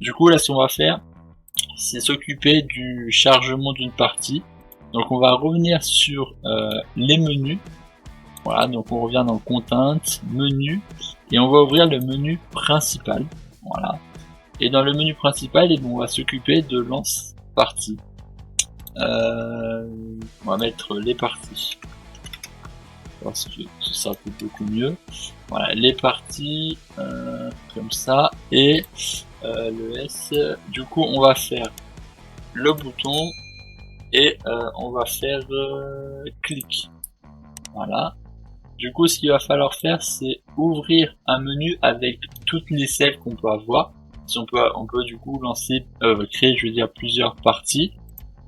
Du coup, là, ce qu'on va faire, c'est s'occuper du chargement d'une partie. Donc, on va revenir sur les menus. Voilà, donc on revient dans Content, menu, et on va ouvrir le menu principal. Voilà. Et dans le menu principal, on va s'occuper de lance partie. On va mettre les parties. Parce que ce sera beaucoup mieux. Voilà, les parties, comme ça, et le S. Du coup, on va faire le bouton et on va faire clic. Voilà. Du coup, ce qu'il va falloir faire, c'est ouvrir un menu avec toutes les selles qu'on peut avoir. Si on peut du coup lancer, créer, je veux dire, plusieurs parties.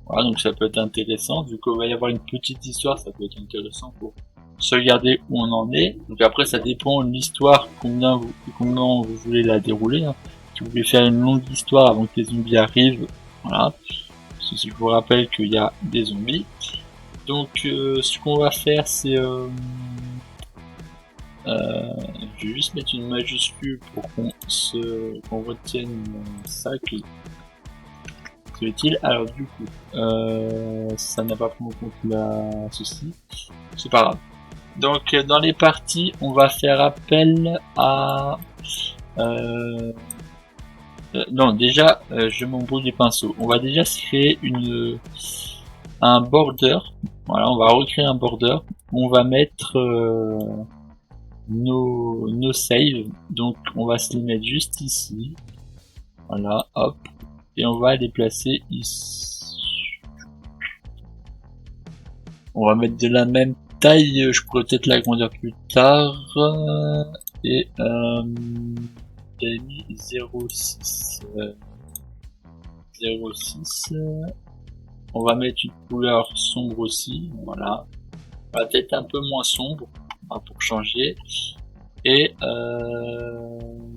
Voilà, donc ça peut être intéressant. Vu qu'il va y avoir une petite histoire, ça peut être intéressant pour se regarder où on en est. Donc après, ça dépend de l'histoire, comment vous voulez la dérouler. Hein. Si vous voulez faire une longue histoire avant que les zombies arrivent, voilà. Parce que si je vous rappelle qu'il y a des zombies. Donc ce qu'on va faire, c'est je vais juste mettre une majuscule pour qu'on retienne ça qui est utile. Alors du coup, ça n'a pas pris en compte ceci. C'est pas grave. Donc dans les parties, on va faire appel à non déjà je m'embrouille les pinceaux. On va déjà se créer un border. Voilà, on va recréer un border. On va mettre nos saves. Donc on va se les mettre juste ici. Voilà, hop. Et on va les placer ici. On va mettre de la même taille. Je pourrais peut-être l'agrandir plus tard. Et j'avais mis 0,6. 0,6. On va mettre une couleur sombre aussi. Voilà. On va peut-être un peu moins sombre pour changer. Et on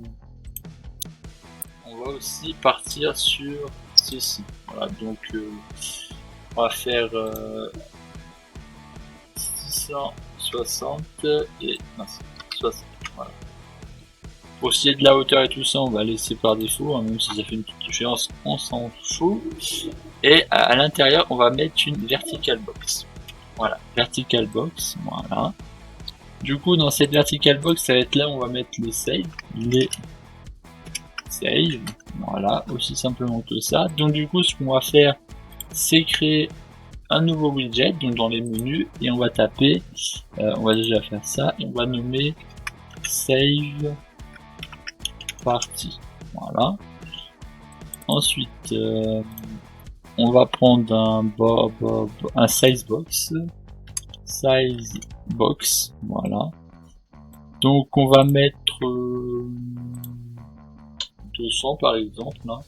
va aussi partir sur ceci. Voilà, donc on va faire 660 et 60. Voilà. Pour ce qui est de la hauteur et tout ça, on va laisser par défaut, hein, même si ça fait une petite différence, on s'en fout. Et à l'intérieur, on va mettre une vertical box. Voilà, vertical box, voilà. Du coup, dans cette vertical box, ça va être là où on va mettre les saves. Voilà, aussi simplement que ça. Donc du coup, ce qu'on va faire, c'est créer un nouveau widget, donc dans les menus, et on va taper, on va déjà faire ça, et on va nommer save party. Voilà. Ensuite, on va prendre un size box, voilà. Donc on va mettre 200 par exemple, là.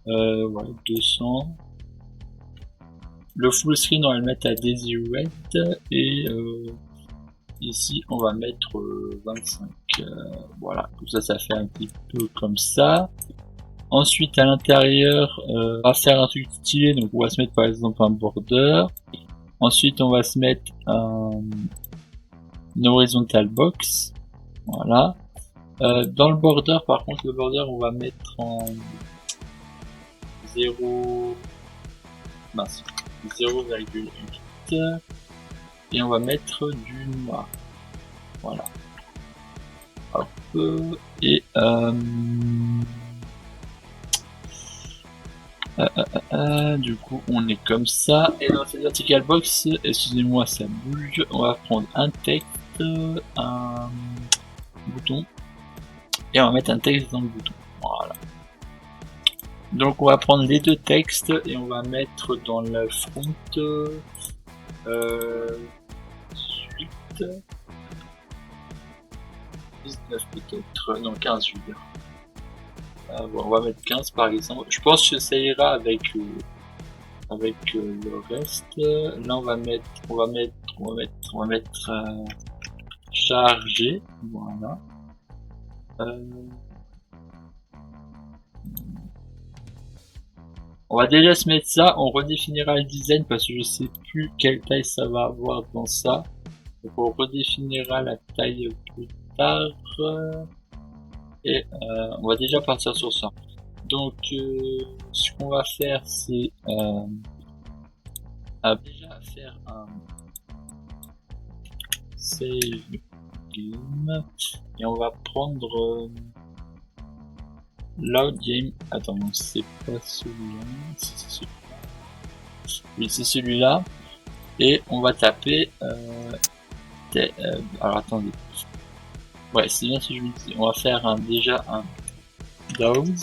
Voilà, 200. Le full screen, on va le mettre à Desirate et ici on va mettre 25. Voilà, tout ça, ça fait un petit peu comme ça. Ensuite, à l'intérieur, on va faire un truc stylé, donc on va se mettre par exemple un border. Ensuite, on va se mettre une horizontal box. Voilà. Dans le border, par contre, le border, on va mettre en 0,8 et on va mettre du noir. Voilà. Hop. Et du coup, on est comme ça. Et dans cette vertical box, excusez-moi, ça bouge. On va prendre un texte, un bouton, et on va mettre un texte dans le bouton. Voilà. Donc on va prendre les deux textes et on va mettre dans le front 8, 19 peut-être, non 15 je veux dire. Bon, on va mettre 15 par exemple. Je pense que ça ira avec le reste. Là on va mettre chargé. Voilà. On va déjà se mettre ça, on redéfinira le design parce que je sais plus quelle taille ça va avoir dans ça. Donc on redéfinira la taille plus tard. Et on va déjà partir sur ça. Donc ce qu'on va faire, c'est déjà faire un save game et on va prendre load game. Attends, c'est pas celui-là. C'est celui-là. Oui, c'est celui-là. Et on va taper. Alors attendez. Ouais, c'est bien si je vous dis. On va faire déjà un dogs.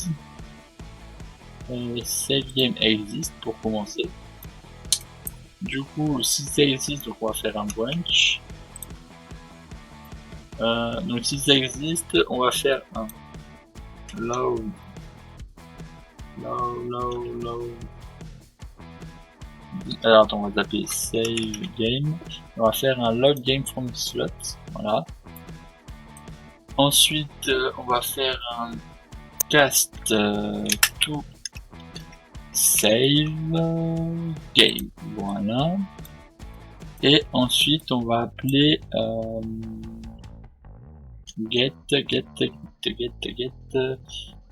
Save game exist pour commencer. Du coup, si ça existe, donc on va faire un branch. Donc si ça existe, on va faire un load. Alors attends, on va taper save game. On va faire un load game from slot. Voilà. Ensuite, on va faire un cast to save game. Voilà. Et ensuite, on va appeler get.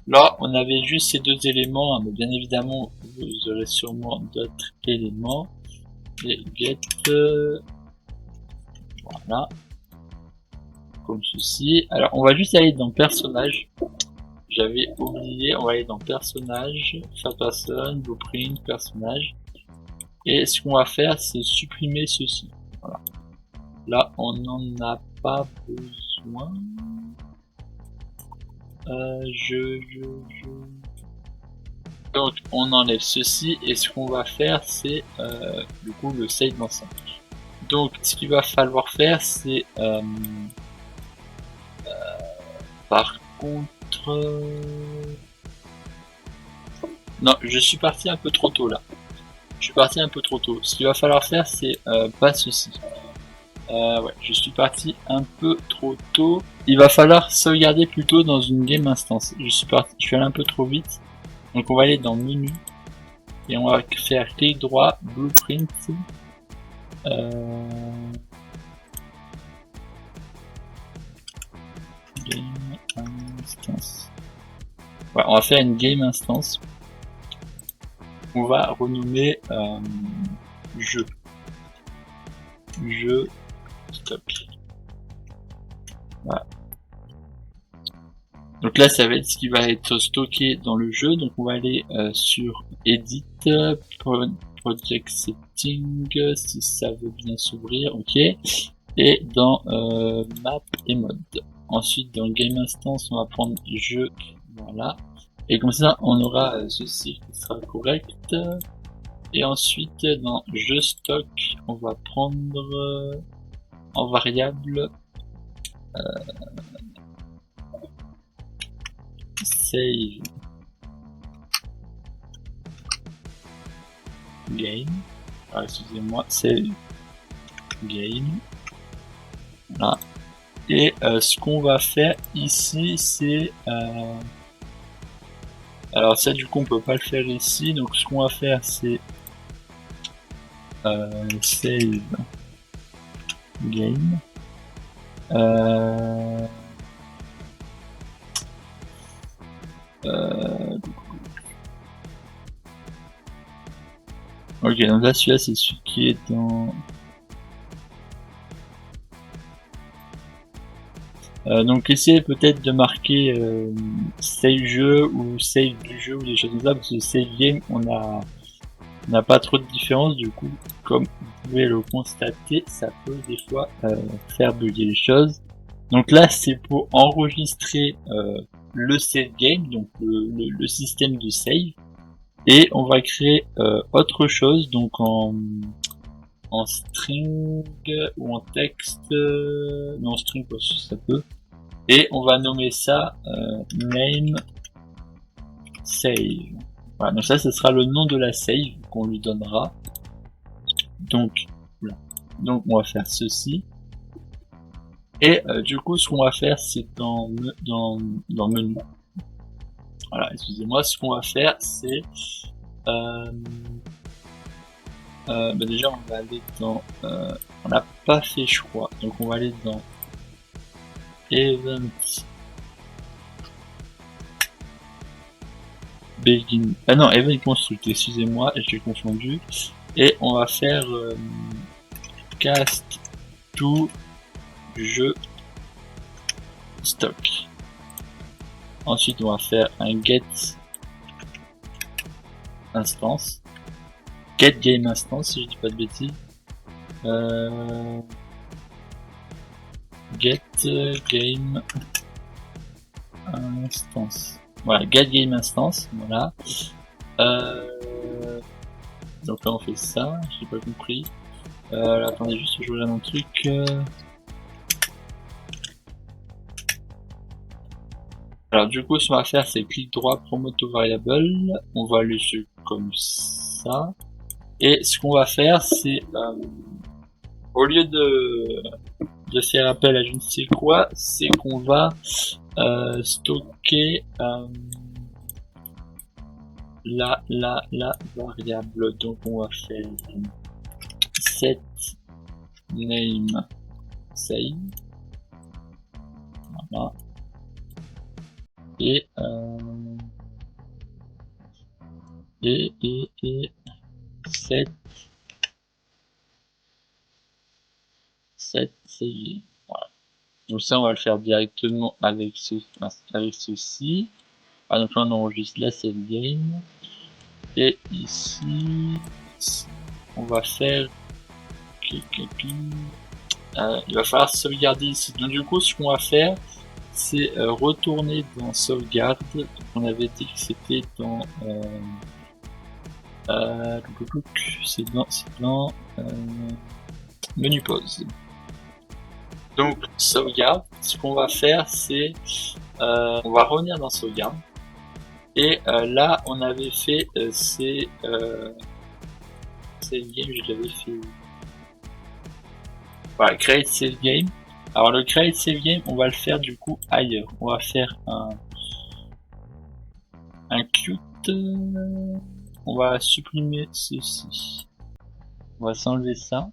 Là, on avait juste ces deux éléments, hein, mais bien évidemment, vous aurez sûrement d'autres éléments. Et get, voilà, comme ceci. Alors, on va juste aller dans personnage. J'avais oublié, on va aller dans personnage, first person, blueprint, personnage. Et ce qu'on va faire, c'est supprimer ceci. Voilà. Là, on n'en a pas besoin. Donc on enlève ceci et ce qu'on va faire c'est du coup le save dans ça. Donc ce qu'il va falloir faire c'est par contre non, je suis parti un peu trop tôt là. Je suis parti un peu trop tôt. Ce qu'il va falloir faire c'est pas ceci. Ouais, je suis parti un peu trop tôt. Il va falloir sauvegarder plutôt dans une game instance. Je suis allé un peu trop vite. Donc on va aller dans menu et on va faire clic droit, blueprint. Game instance. Ouais, on va faire une game instance. On va renommer jeu. Jeu stop. Voilà. Donc là, ça va être ce qui va être stocké dans le jeu. Donc on va aller sur Edit, Project Setting, si ça veut bien s'ouvrir, ok. Et dans Map et Mode. Ensuite, dans Game Instance, on va prendre Jeu, voilà. Et comme ça, on aura ceci qui sera correct. Et ensuite, dans Jeu Stock, on va prendre en variable save game. Alors, excusez-moi, save game. Voilà. Et ce qu'on va faire ici, c'est alors ça, du coup, on peut pas le faire ici. Donc, ce qu'on va faire, c'est save game. Ok, donc là, celui-là, c'est celui qui est dans... donc essayez peut-être de marquer save jeu ou save du jeu ou des choses comme ça, parce que save game, on n'a pas trop de différence. Du coup, comme vous pouvez le constater, ça peut des fois faire bugger les choses. Donc là, c'est pour enregistrer le save game, donc le système de save. Et on va créer autre chose, donc en string ou en texte, non string parce que ça peut. Et on va nommer ça name save. Voilà, donc ça, ce sera le nom de la save qu'on lui donnera. Donc, voilà. Donc on va faire ceci. Et du coup, ce qu'on va faire, c'est dans menu. Voilà, excusez-moi, ce qu'on va faire, c'est déjà on va aller dans on n'a pas fait choix, donc on va aller dans event begin. Ah non, event construct, excusez-moi, j'ai confondu. Et on va faire cast to jeu stock. Ensuite, on va faire un get instance. Get game instance, si je dis pas de bêtises. Get game instance. Voilà, get game instance. Voilà. Donc là, on fait ça. J'ai pas compris. Attendez juste, je regarde un truc. Alors du coup, ce qu'on va faire, c'est clic droit, promote to variable. On va aller sur comme ça. Et ce qu'on va faire, c'est au lieu de faire appel à je ne sais quoi, c'est qu'on va stocker la variable. Donc on va faire set name save. Voilà. Et set save. Voilà. Donc ça on va le faire directement avec ceci. Ah, donc là on enregistre la save game. Et ici on va faire il va falloir sauvegarder ici. Donc du coup ce qu'on va faire, c'est retourner dans sauvegarde. Donc, on avait dit que c'était dans c'est dans menu pause. Donc sauvegarde, ce qu'on va faire, c'est on va revenir dans sauvegarde. Et là on avait fait save game, je l'avais fait. Voilà, create save game. Alors le create save game, on va le faire du coup ailleurs. On va faire un cute. On va supprimer ceci. On va s'enlever ça.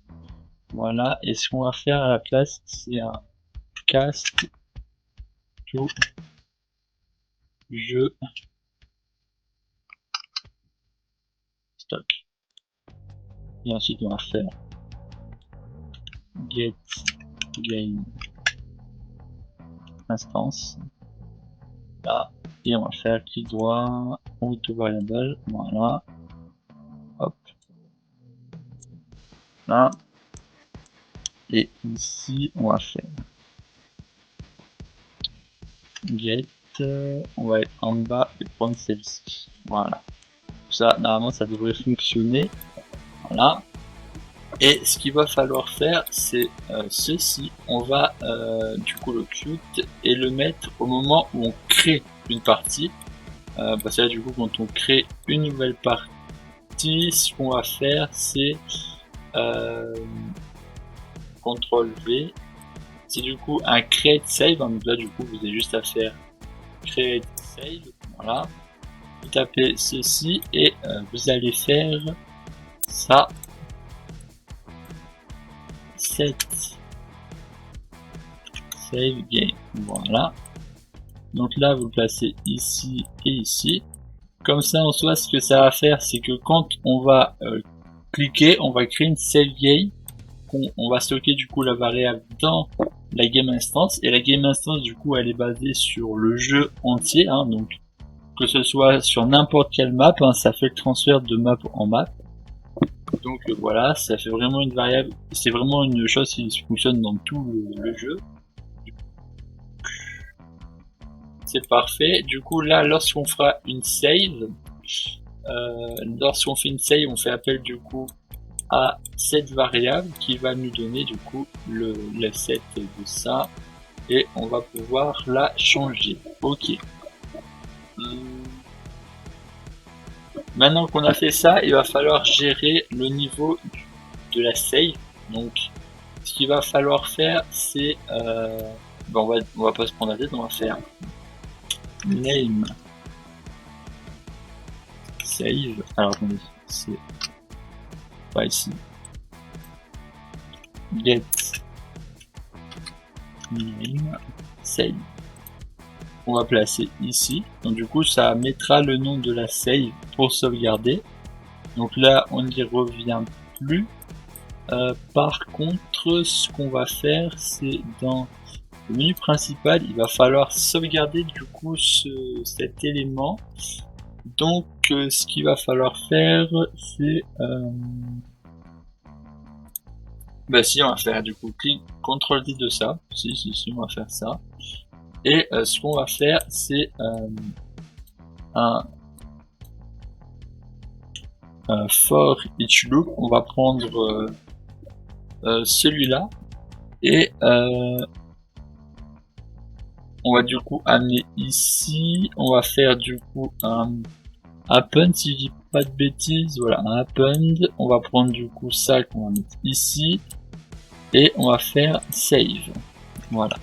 Voilà. Et ce qu'on va faire à la place, c'est un cast to jeu stock. Et ensuite on va faire get game instance. Là. Et on va faire clic droit, auto variable. Voilà. Hop. Là. Et ici on va faire get, on va être en bas et prendre celle-ci. Voilà. Ça, normalement, ça devrait fonctionner. Voilà. Et ce qu'il va falloir faire, c'est ceci. On va du coup le cute et le mettre au moment où on crée une partie. Parce que là, du coup, quand on crée une nouvelle partie, ce qu'on va faire, c'est CTRL V. C'est du coup un create save. Donc là, du coup, vous avez juste à faire create save. Voilà. Vous tapez ceci et vous allez faire ça. Set save game. Voilà. Donc là, vous le placez ici et ici. Comme ça, en soi, ce que ça va faire, c'est que quand on va cliquer, on va créer une save game. On va stocker du coup la variable dans la game instance. Et la game instance, du coup, elle est basée sur le jeu entier. Hein, donc, que ce soit sur n'importe quelle map, hein, ça fait le transfert de map en map. Donc voilà, ça fait vraiment une variable, c'est vraiment une chose qui fonctionne dans tout le jeu. C'est parfait. Du coup là, lorsqu'on fera une save, lorsqu'on fait une save, on fait appel du coup à cette variable qui va nous donner du coup le set de ça et on va pouvoir la changer. Ok. Maintenant qu'on a fait ça, il va falloir gérer le niveau de la save. Donc, ce qu'il va falloir faire, c'est, on va pas se prendre la tête, on va faire name save. Alors attendez, c'est pas ici. Get name save. on va placer ici. Donc du coup, ça mettra le nom de la save pour sauvegarder. Donc là, on n'y revient plus. Par contre, ce qu'on va faire, c'est dans le menu principal, il va falloir sauvegarder du coup cet élément. Donc, ce qu'il va falloir faire, c'est bah si, on va faire du coup clic CTRL-D de ça. Si, on va faire ça. Et ce qu'on va faire, c'est un for each loop. On va prendre celui-là et on va du coup amener ici. On va faire du coup un append, si je dis pas de bêtises. Voilà, un append. On va prendre du coup ça qu'on va mettre ici et on va faire save. Voilà.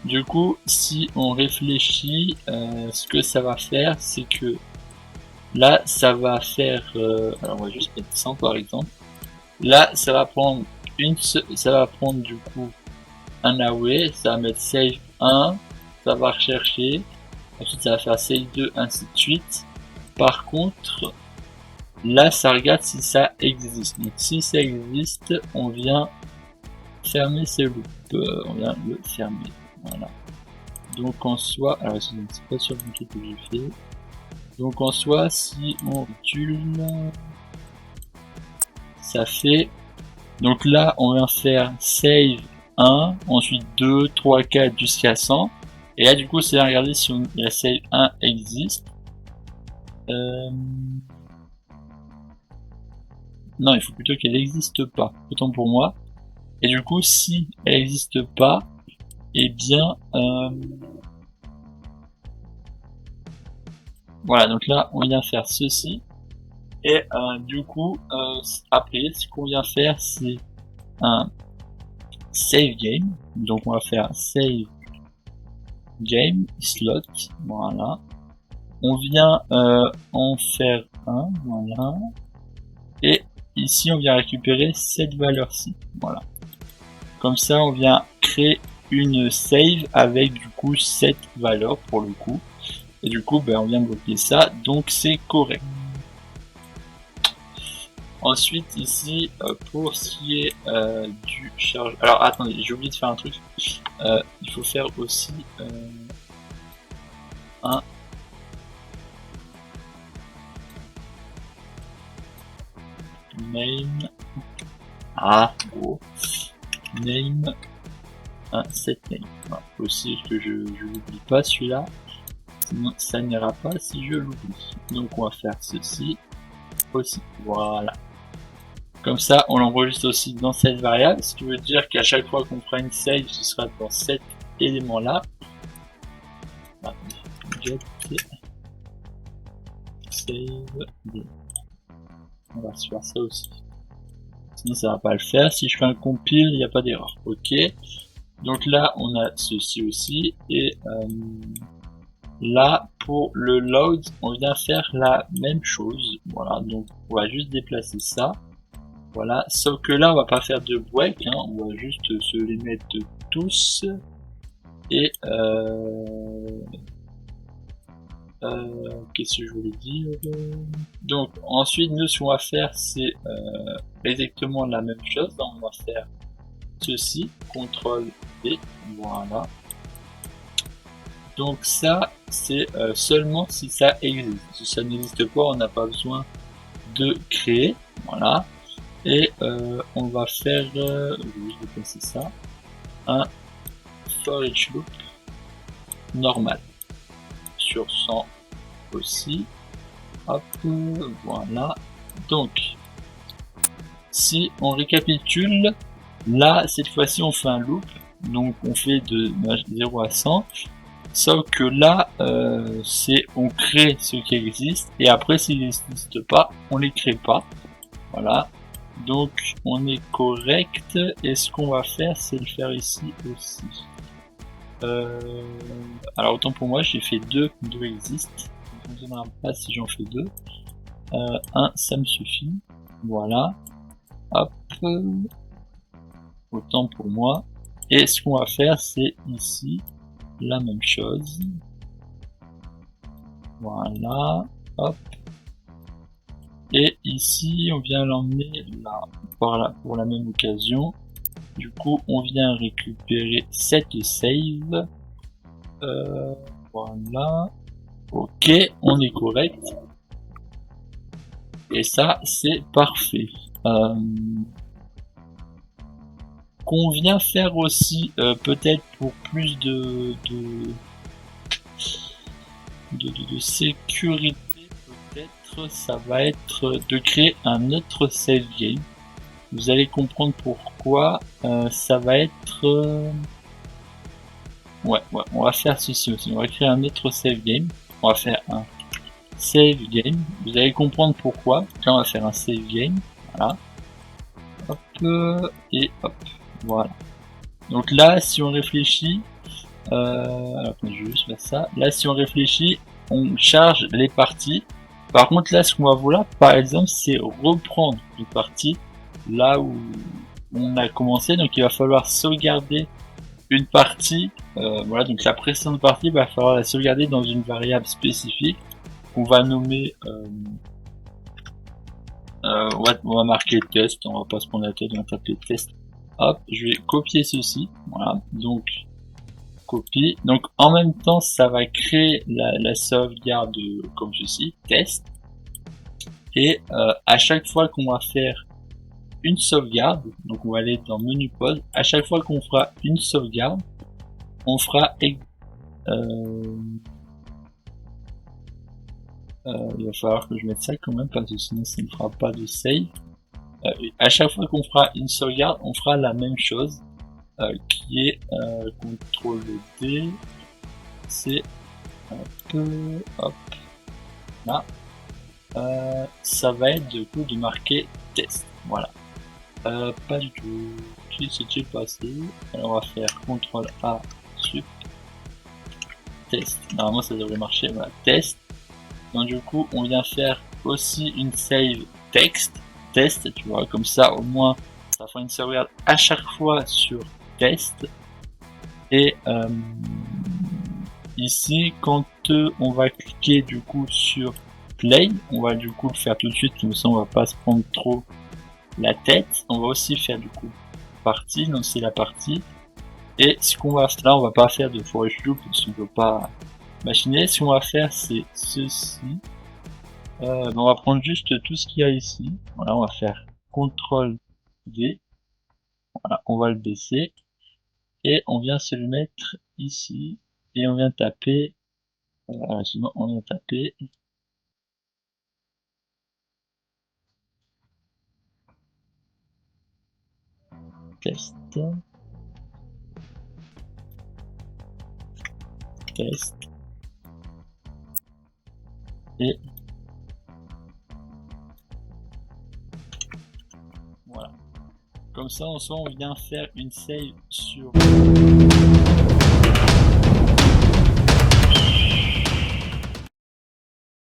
Du coup, si on réfléchit, ce que ça va faire, c'est que là, ça va faire. Alors, on va juste mettre 100 par exemple. Là, ça va prendre du coup un away, ça va mettre save 1, ça va rechercher, ensuite ça va faire save 2, ainsi de suite. Par contre, là, ça regarde si ça existe. Donc, si ça existe, on vient fermer ce loop. On vient le fermer. Voilà. Donc en soi, alors c'est pas sur le que j'ai fait. Donc en soi, si on recule, ça fait. Donc là, on vient faire save 1, ensuite 2, 3, 4 jusqu'à 100. Et là, du coup, c'est à regarder si la save 1 existe. Non, il faut plutôt qu'elle n'existe pas. Autant pour moi. Et du coup, si elle n'existe pas, eh bien, voilà. Donc là, on vient faire ceci. Et du coup, après, ce qu'on vient faire, c'est un save game. Donc on va faire save game slot. Voilà. On vient en faire un. Voilà. Et ici, on vient récupérer cette valeur-ci. Voilà. Comme ça, on vient créer une save avec du coup cette valeur pour le coup. Et du coup, ben, on vient bloquer ça. Donc c'est correct. Ensuite ici pour ce qui est du charge. Alors attendez, j'ai oublié de faire un truc. Il faut faire aussi un name. Ah gros. Name un set name. Voilà. Aussi que je l'oublie pas celui-là. Sinon ça n'ira pas si je l'oublie. Donc on va faire ceci aussi. Voilà. Comme ça, on l'enregistre aussi dans cette variable, ce qui veut dire qu'à chaque fois qu'on fera une save, ce sera dans cet élément-là. Get save. On va se faire ça aussi. Sinon, ça va pas le faire. Si je fais un compile, il n'y a pas d'erreur. Ok. Donc là, on a ceci aussi. Et là, pour le load, on vient faire la même chose. Voilà. Donc, on va juste déplacer ça. Voilà, sauf que là on va pas faire de break, hein, on va juste se les mettre tous. Et qu'est-ce que je voulais dire? Donc ensuite nous ce qu'on va faire c'est exactement la même chose. Donc, on va faire ceci, CTRL D, voilà. Donc ça c'est seulement si ça existe. Si ça n'existe pas, on n'a pas besoin de créer, voilà. Et on va faire, je vais déplacer ça, un for each loop normal sur 100 aussi. Hop, voilà. Donc, si on récapitule, là cette fois-ci on fait un loop, donc on fait de 0 à 100. Sauf que là, c'est on crée ce qui existe et après s'il n'existe pas, on les crée pas. Voilà. Donc on est correct et ce qu'on va faire c'est le faire ici aussi. Alors autant pour moi j'ai fait deux existent. Ça ne donnera pas si j'en fais deux. Un ça me suffit. Voilà. Hop. Autant pour moi. Et ce qu'on va faire c'est ici la même chose. Voilà, hop. Et ici, on vient l'emmener là, pour la même occasion. Du coup, on vient récupérer cette save. Voilà. Ok, on est correct. Et ça, c'est parfait. Qu'on vient faire aussi, peut-être pour plus de sécurité, peut-être, ça va être de créer un autre save game. Vous allez comprendre pourquoi. Ça va être... Ouais, on va faire ceci aussi. On va créer un autre save game. On va faire un save game. Vous allez comprendre pourquoi. Là, on va faire un save game. Voilà. Hop, et hop. Voilà. Donc là, si on réfléchit... alors, je vais juste faire ça. Là, si on réfléchit, on charge les parties. Par contre, là, ce qu'on va vouloir, par exemple, c'est reprendre une partie là où on a commencé. Donc, il va falloir sauvegarder une partie. Voilà, donc la précédente partie, il va falloir la sauvegarder dans une variable spécifique qu'on va nommer. On va marquer test. On va pas se prendre la tête, on va taper test. Hop, je vais copier ceci. Voilà, donc copie. Donc en même temps, ça va créer la sauvegarde comme ceci, test. Et à chaque fois qu'on va faire une sauvegarde, donc on va aller dans menu pause, à chaque fois qu'on fera une sauvegarde, on fera il va falloir que je mette ça quand même parce que sinon ça ne fera pas de save. À chaque fois qu'on fera une sauvegarde, on fera la même chose qui est CTRL D, c'est un peu hop là. Ça va être du coup de marquer test. Voilà. Pas du tout. Qui s'est-il passé? Alors on va faire CTRL A sup test. Normalement ça devrait marcher. Voilà, test. Donc du coup on vient faire aussi une save text test. Tu vois, comme ça au moins ça fera une sauvegarde à chaque fois sur test. Et ici quand on va cliquer du coup sur play, on va du coup le faire tout de suite, comme ça on va pas se prendre trop la tête. On va aussi faire du coup partie, lancer la partie. Et ce qu'on va faire là, on va pas faire de forage loop parce qu'on peut pas machiner. Ce qu'on va faire c'est ceci. On va prendre juste tout ce qu'il y a ici. Voilà, on va faire CTRL D. Voilà, on va le baisser. Et on vient se le mettre ici. Et on vient taper. Sinon on vient taper. Test. Test. Et voilà. Comme ça, en soi, on vient faire une save sur